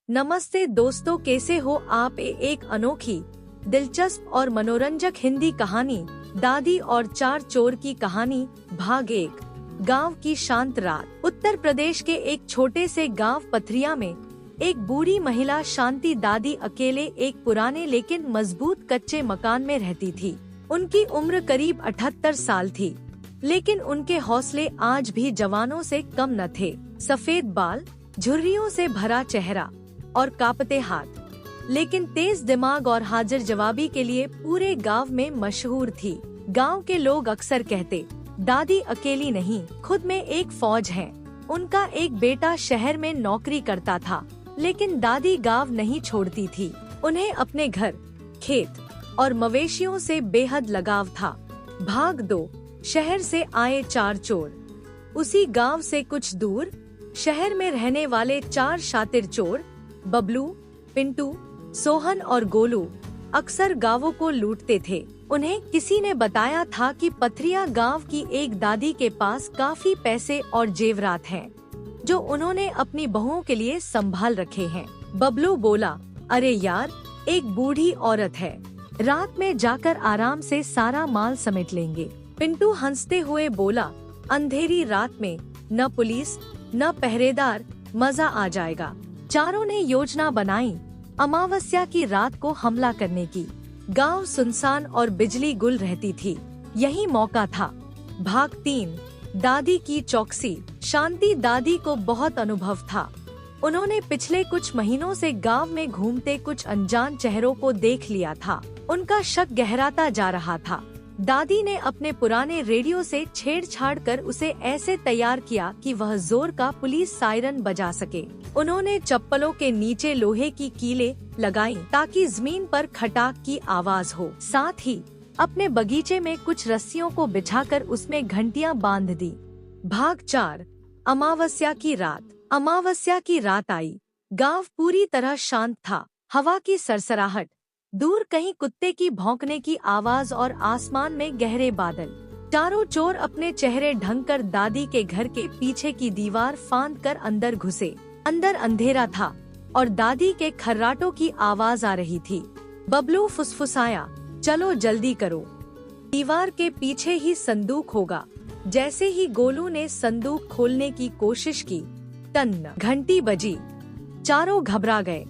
नमस्ते दोस्तों, कैसे हो आप। एक अनोखी, दिलचस्प और मनोरंजक हिंदी कहानी दादी और चार चोर की कहानी भाग 1। गांव की शांत रात। उत्तर प्रदेश के एक छोटे से गांव पथरिया में एक बूढ़ी महिला शांति दादी अकेले एक पुराने लेकिन मजबूत कच्चे मकान में रहती थी। उनकी उम्र करीब 78 साल थी, लेकिन उनके हौसले आज भी जवानों से कम न थे। सफेद बाल, झुर्रियों से भरा चेहरा और कांपते हाथ, लेकिन तेज दिमाग और हाजिर जवाबी के लिए पूरे गांव में मशहूर थी। गांव के लोग अक्सर कहते, दादी अकेली नहीं, खुद में एक फौज है। उनका एक बेटा शहर में नौकरी करता था, लेकिन दादी गांव नहीं छोड़ती थी। उन्हें अपने घर, खेत और मवेशियों से बेहद लगाव था। भाग 2। शहर से आए चार चोर। उसी गांव से कुछ दूर शहर में रहने वाले चार शातिर चोर, बबलू, पिंटू, सोहन और गोलू, अक्सर गांवों को लूटते थे। उन्हें किसी ने बताया था कि पथरिया गांव की एक दादी के पास काफी पैसे और जेवरात हैं, जो उन्होंने अपनी बहुओं के लिए संभाल रखे हैं। बबलू बोला, अरे यार, एक बूढ़ी औरत है, रात में जाकर आराम से सारा माल समेट लेंगे। पिंटू हंसते हुए बोला, अंधेरी रात में न पुलिस न पहरेदार, मजा आ जाएगा। चारों ने योजना बनाई अमावस्या की रात को हमला करने की। गांव सुनसान और बिजली गुल रहती थी। यही मौका था। भाग 3। दादी की चौकसी। शांति दादी को बहुत अनुभव था। उन्होंने पिछले कुछ महीनों से गांव में घूमते कुछ अनजान चेहरों को देख लिया था। उनका शक गहराता जा रहा था। दादी ने अपने पुराने रेडियो से छेड़छाड़ कर उसे ऐसे तैयार किया कि वह जोर का पुलिस सायरन बजा सके। उन्होंने चप्पलों के नीचे लोहे की कीलें लगाई ताकि जमीन पर खटाक की आवाज हो। साथ ही अपने बगीचे में कुछ रस्सियों को बिछाकर उसमें घंटियां बांध दी। भाग 4। अमावस्या की रात। अमावस्या की रात आई। गांव पूरी तरह शांत था। हवा की सरसराहट, दूर कहीं कुत्ते की भौंकने की आवाज और आसमान में गहरे बादल। चारों चोर अपने चेहरे ढंक कर दादी के घर के पीछे की दीवार फांद कर अंदर घुसे। अंदर अंधेरा था और दादी के खर्राटों की आवाज आ रही थी। बबलू फुसफुसाया, चलो जल्दी करो, दीवार के पीछे ही संदूक होगा। जैसे ही गोलू ने संदूक खोलने की कोशिश की, टन घंटी बजी। चारों घबरा गए।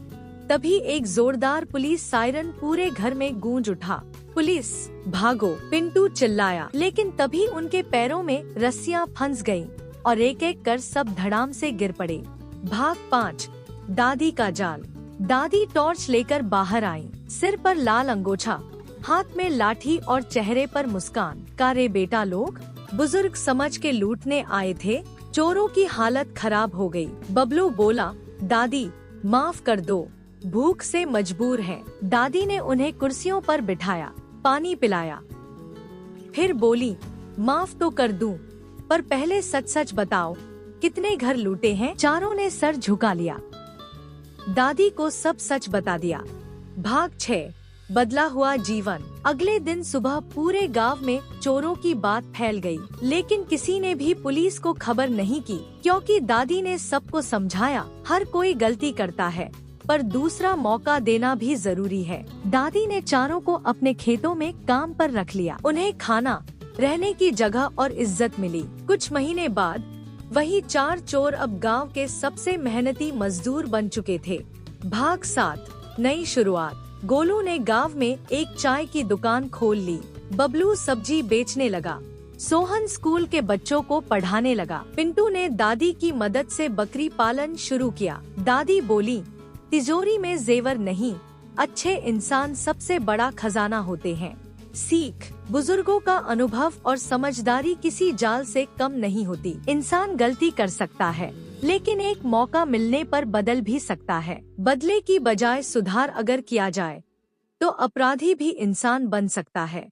तभी एक जोरदार पुलिस सायरन पूरे घर में गूंज उठा। पुलिस, भागो, पिंटू चिल्लाया, लेकिन तभी उनके पैरों में रस्सियां फंस गईं और एक एक कर सब धड़ाम से गिर पड़े। भाग 5। दादी का जाल। दादी टॉर्च लेकर बाहर आई, सिर पर लाल अंगोछा, हाथ में लाठी और चेहरे पर मुस्कान। कारे बेटा लोग, बुजुर्ग समझ के लूटने आए थे। चोरों की हालत खराब हो गई। बबलू बोला, दादी माफ कर दो, भूख से मजबूर हैं। दादी ने उन्हें कुर्सियों पर बिठाया, पानी पिलाया, फिर बोली, माफ तो कर दूं, पर पहले सच सच बताओ, कितने घर लूटे हैं। चारों ने सर झुका लिया। दादी को सब सच बता दिया। भाग 6। बदला हुआ जीवन। अगले दिन सुबह पूरे गांव में चोरों की बात फैल गई, लेकिन किसी ने भी पुलिस को खबर नहीं की, क्योंकि दादी ने सबको समझाया, हर कोई गलती करता है, पर दूसरा मौका देना भी जरूरी है। दादी ने चारों को अपने खेतों में काम पर रख लिया। उन्हें खाना, रहने की जगह और इज्जत मिली। कुछ महीने बाद वही चार चोर अब गांव के सबसे मेहनती मजदूर बन चुके थे। भाग 7। नई शुरुआत। गोलू ने गांव में एक चाय की दुकान खोल ली। बबलू सब्जी बेचने लगा। सोहन स्कूल के बच्चों को पढ़ाने लगा। पिंटू ने दादी की मदद से बकरी पालन शुरू किया। दादी बोली, तिजोरी में जेवर नहीं, अच्छे इंसान सबसे बड़ा खजाना होते हैं। सीख, बुजुर्गों का अनुभव और समझदारी किसी जाल से कम नहीं होती। इंसान गलती कर सकता है, लेकिन एक मौका मिलने पर बदल भी सकता है। बदले की बजाय सुधार अगर किया जाए, तो अपराधी भी इंसान बन सकता है।